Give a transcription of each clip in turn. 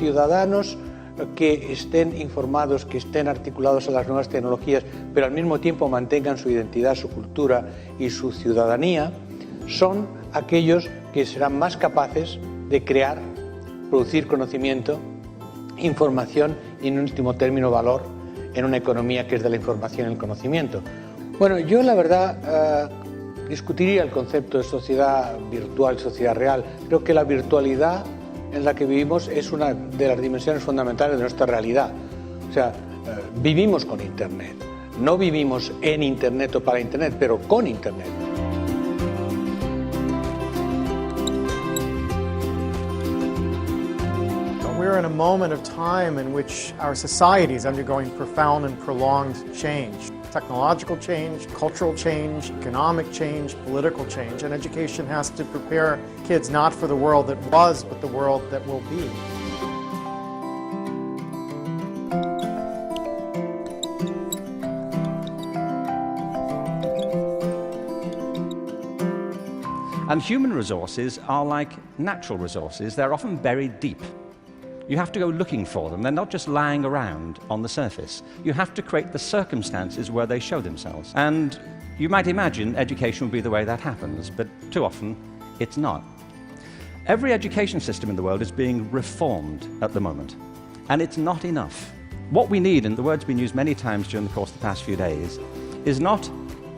ciudadanos que estén informados, que estén articulados a las nuevas tecnologías, pero al mismo tiempo mantengan su identidad, su cultura y su ciudadanía, son aquellos que serán más capaces de crear, producir conocimiento, información y, en último término, valor en una economía que es de la información y el conocimiento. Bueno, yo la verdad discutiría el concepto de sociedad virtual, sociedad real. Creo que la virtualidad en la que vivimos es una de las dimensiones fundamentales de nuestra realidad. O sea, vivimos con Internet. No vivimos en Internet o para Internet, pero con Internet. We're in a moment of time in which our society is undergoing profound and prolonged change. Technological change, cultural change, economic change, political change, and education has to prepare kids not for the world that was, but the world that will be. And human resources are like natural resources. They're often buried deep. You have to go looking for them. They're not just lying around on the surface. You have to create the circumstances where they show themselves. And you might imagine education would be the way that happens, but too often it's not. Every education system in the world is being reformed at the moment, and it's not enough. What we need, and the word's been used many times during the course of the past few days, is not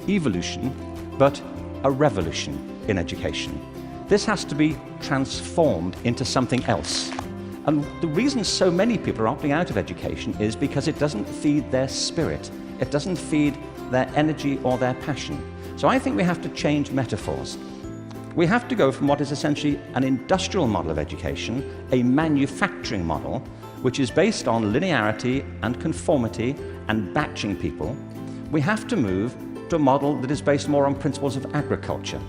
evolution, but a revolution in education. This has to be transformed into something else. And the reason so many people are opting out of education is because it doesn't feed their spirit. It doesn't feed their energy or their passion. So I think we have to change metaphors. We have to go from what is essentially an industrial model of education, a manufacturing model, which is based on linearity and conformity and batching people. We have to move to a model that is based more on principles of agriculture.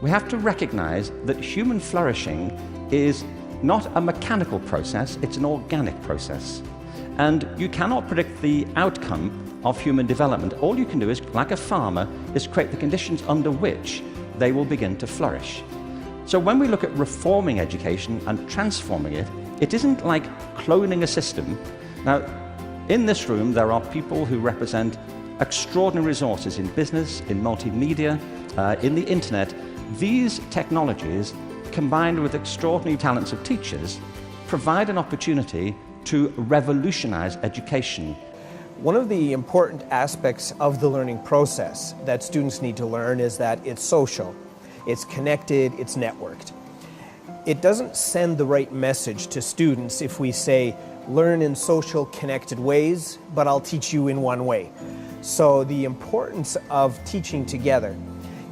We have to recognize that human flourishing is not a mechanical process, it's an organic process. And you cannot predict the outcome of human development. All you can do is, like a farmer, is create the conditions under which they will begin to flourish. So when we look at reforming education and transforming it, it isn't like cloning a system. Now, in this room, there are people who represent extraordinary resources in business, in multimedia, in the internet. These technologies, combined with extraordinary talents of teachers, provide an opportunity to revolutionize education. One of the important aspects of the learning process that students need to learn is that it's social, it's connected, it's networked. It doesn't send the right message to students if we say, learn in social, connected ways, but I'll teach you in one way. So the importance of teaching together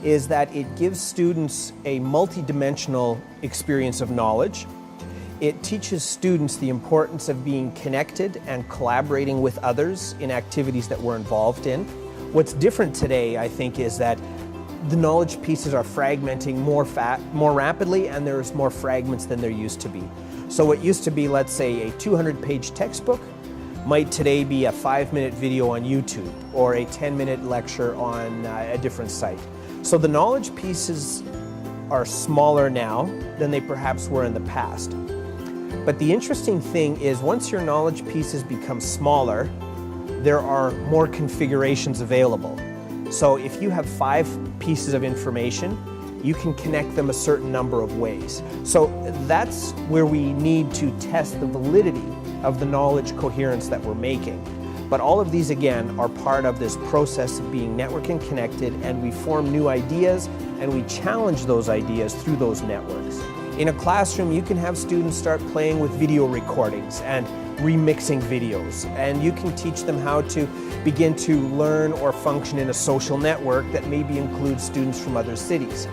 is that it gives students a multidimensional experience of knowledge. It teaches students the importance of being connected and collaborating with others in activities that we're involved in. What's different today, I think, is that the knowledge pieces are fragmenting more rapidly, and there's more fragments than there used to be. So what used to be, let's say, a 200-page textbook might today be a 5-minute video on YouTube or a 10-minute lecture on a different site. So the knowledge pieces are smaller now than they perhaps were in the past. But the interesting thing is, once your knowledge pieces become smaller, there are more configurations available. So if you have 5 pieces of information, you can connect them a certain number of ways. So that's where we need to test the validity of the knowledge coherence that we're making. But all of these, again, are part of this process of being network and connected, and we form new ideas and we challenge those ideas through those networks. In a classroom, you can have students start playing with video recordings and remixing videos, and you can teach them how to begin to learn or function in a social network that maybe includes students from other cities.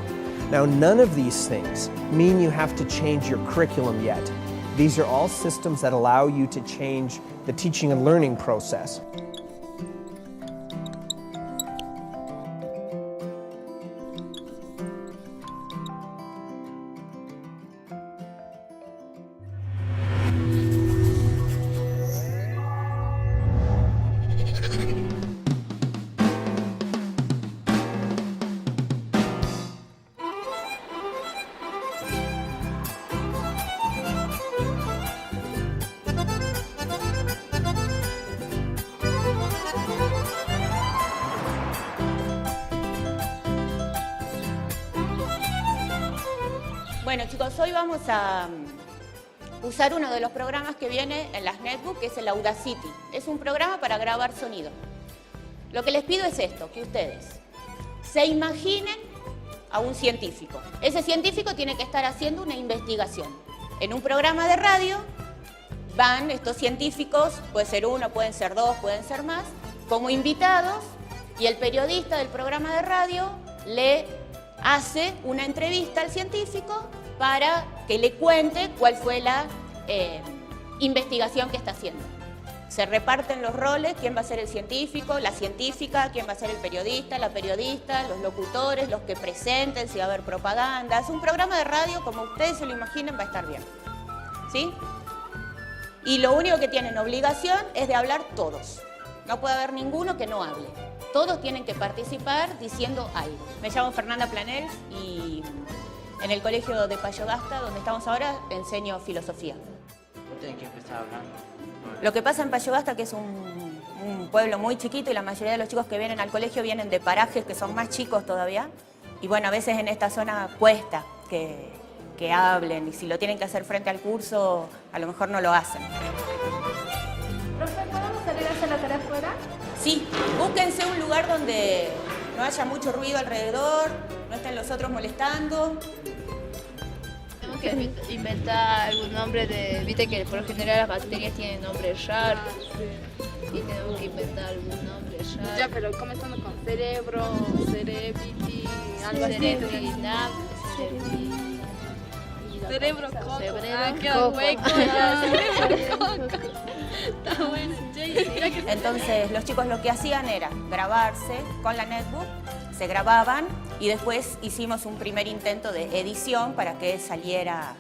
Now, none of these things mean you have to change your curriculum yet. These are all systems that allow you to change the teaching and learning process. Bueno, chicos, hoy vamos a usar uno de los programas que viene en las netbooks, que es el Audacity. Es un programa para grabar sonido. Lo que les pido es esto, que ustedes se imaginen a un científico. Ese científico tiene que estar haciendo una investigación. En un programa de radio van estos científicos, puede ser uno, pueden ser dos, pueden ser más, como invitados, y el periodista del programa de radio le hace una entrevista al científico para que le cuente cuál fue la investigación que está haciendo. Se reparten los roles, quién va a ser el científico, la científica, quién va a ser el periodista, la periodista, los locutores, los que presenten, si va a haber propaganda. Es un programa de radio, como ustedes se lo imaginen, va a estar bien. ¿Sí? Y lo único que tienen obligación es de hablar todos. No puede haber ninguno que no hable. Todos tienen que participar diciendo algo. Me llamo Fernanda Planel y en el colegio de Payogasta, donde estamos ahora, enseño filosofía. Vos tenés que empezar hablando. Lo que pasa en Payogasta, que es un pueblo muy chiquito y la mayoría de los chicos que vienen al colegio vienen de parajes que son más chicos todavía. Y bueno, a veces en esta zona cuesta que hablen y si lo tienen que hacer frente al curso, a lo mejor no lo hacen. Profe, ¿podemos salir a hacer la tarea afuera? Sí, búsquense un lugar donde no haya mucho ruido alrededor, no estén los otros molestando. Tenemos que inventar algún nombre de... Viste que por lo general las bacterias tienen nombre raro. Y tenemos que inventar algún nombre raro. Ya, pero comenzando con cerebro, cerebiti, algo así. Cerebro coco. Queda hueco. Está bueno. Entonces los chicos lo que hacían era grabarse con la netbook, se grababan y después hicimos un primer intento de edición para que saliera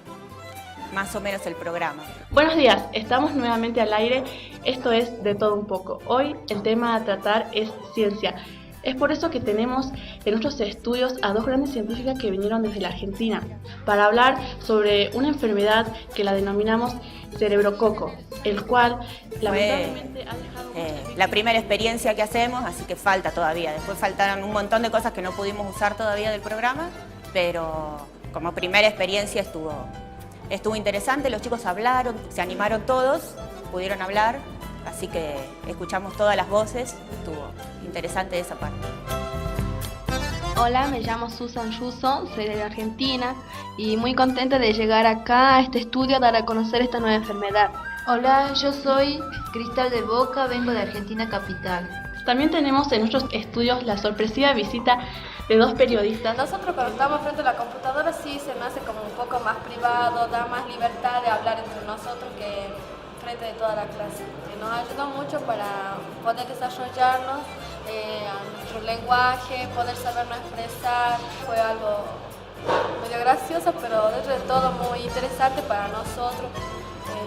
más o menos el programa. Buenos días, estamos nuevamente al aire. Esto es De Todo Un Poco. Hoy el tema a tratar es ciencia. Es por eso que tenemos en nuestros estudios a dos grandes científicas que vinieron desde la Argentina para hablar sobre una enfermedad que la denominamos cerebrococo, el cual lamentablemente ha dejado la primera experiencia que hacemos, así que falta todavía. Después faltaron un montón de cosas que no pudimos usar todavía del programa, pero como primera experiencia estuvo interesante. Los chicos hablaron, se animaron todos, pudieron hablar, así que escuchamos todas las voces, estuvo interesante esa parte. Hola, me llamo Susan Yuso, soy de Argentina y muy contenta de llegar acá a este estudio a dar a conocer esta nueva enfermedad. Hola, yo soy Cristal de Boca, vengo de Argentina Capital. También tenemos en nuestros estudios la sorpresiva visita de dos periodistas. Nosotros cuando estamos frente a la computadora sí se me hace como un poco más privado, da más libertad de hablar entre nosotros que frente de toda la clase. Nos ayudó mucho para poder desarrollarnos a nuestro lenguaje, poder sabernos expresar. Fue algo medio gracioso, pero dentro de todo muy interesante para nosotros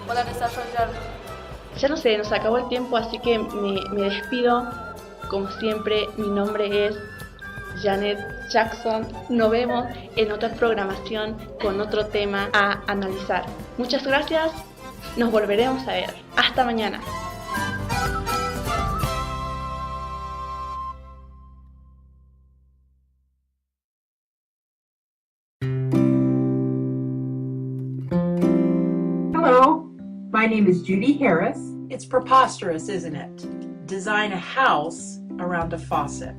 poder desarrollarnos. Ya no sé, nos acabó el tiempo, así que me despido. Como siempre, mi nombre es Janet Jackson. Nos vemos en otra programación con otro tema a analizar. Muchas gracias, nos volveremos a ver. Hasta mañana. Hello, my name is Judy Harris. It's preposterous, isn't it? Design a house around a faucet.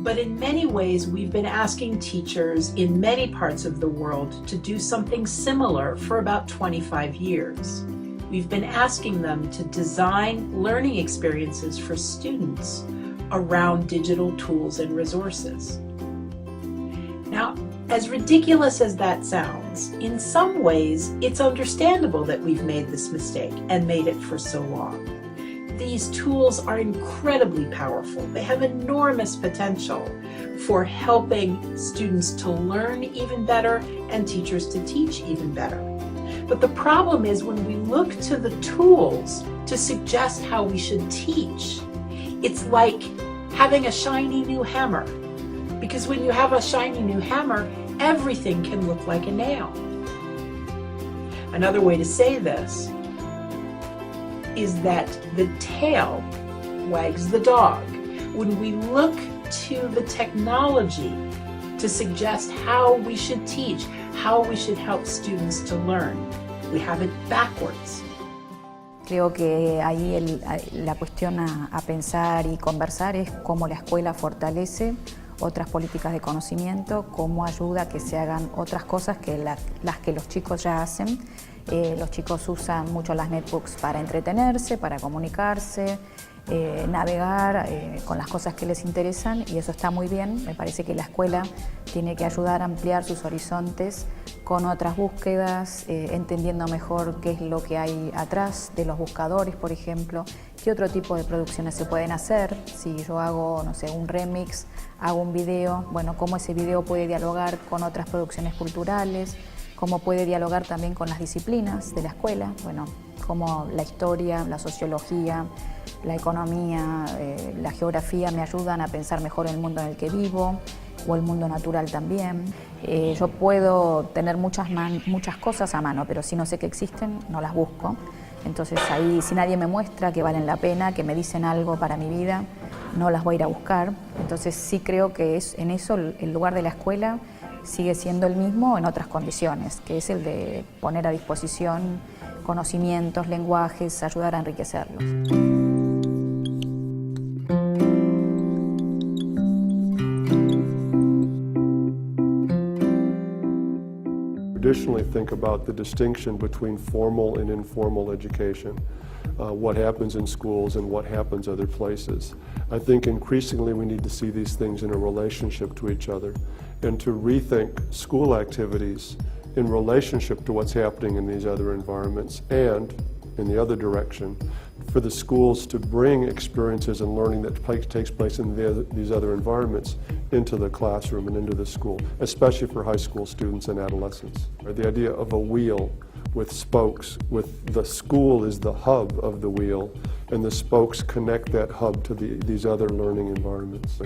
But in many ways, we've been asking teachers in many parts of the world to do something similar for about 25 years. We've been asking them to design learning experiences for students around digital tools and resources. Now, as ridiculous as that sounds, in some ways, it's understandable that we've made this mistake and made it for so long. These tools are incredibly powerful. They have enormous potential for helping students to learn even better and teachers to teach even better. But the problem is when we look to the tools to suggest how we should teach, it's like having a shiny new hammer. Because when you have a shiny new hammer, everything can look like a nail. Another way to say this is that the tail wags the dog. When we look to the technology to suggest how we should teach, how we should help students to learn. We have it backwards. Creo que ahí la cuestión a pensar y conversar es cómo la escuela fortalece otras políticas de conocimiento, cómo ayuda a que se hagan otras cosas que las que los chicos ya hacen. Los chicos usan mucho las netbooks para entretenerse, para comunicarse, navegar con las cosas que les interesan, y eso está muy bien. Me parece que la escuela tiene que ayudar a ampliar sus horizontes con otras búsquedas, entendiendo mejor qué es lo que hay atrás de los buscadores, por ejemplo, qué otro tipo de producciones se pueden hacer. Si yo hago, no sé, un remix, hago un video, bueno, cómo ese video puede dialogar con otras producciones culturales, cómo puede dialogar también con las disciplinas de la escuela, bueno, cómo la historia, la sociología, la economía, la geografía me ayudan a pensar mejor el mundo en el que vivo, o el mundo natural también. Yo puedo tener muchas cosas a mano, pero si no sé que existen, no las busco. Entonces ahí, si nadie me muestra que valen la pena, que me dicen algo para mi vida, no las voy a ir a buscar. Entonces sí creo que en eso el lugar de la escuela sigue siendo el mismo en otras condiciones, que es el de poner a disposición conocimientos, lenguajes, ayudar a enriquecerlos. Traditionally think about the distinction between formal and informal education, what happens in schools and what happens other places. I think increasingly we need to see these things in a relationship to each other and to rethink school activities in relationship to what's happening in these other environments, and in the other direction, for the schools to bring experiences and learning that takes place in these other environments into the classroom and into the school, especially for high school students and adolescents. The idea of a wheel with spokes, with the school is the hub of the wheel, and the spokes connect that hub to these other learning environments.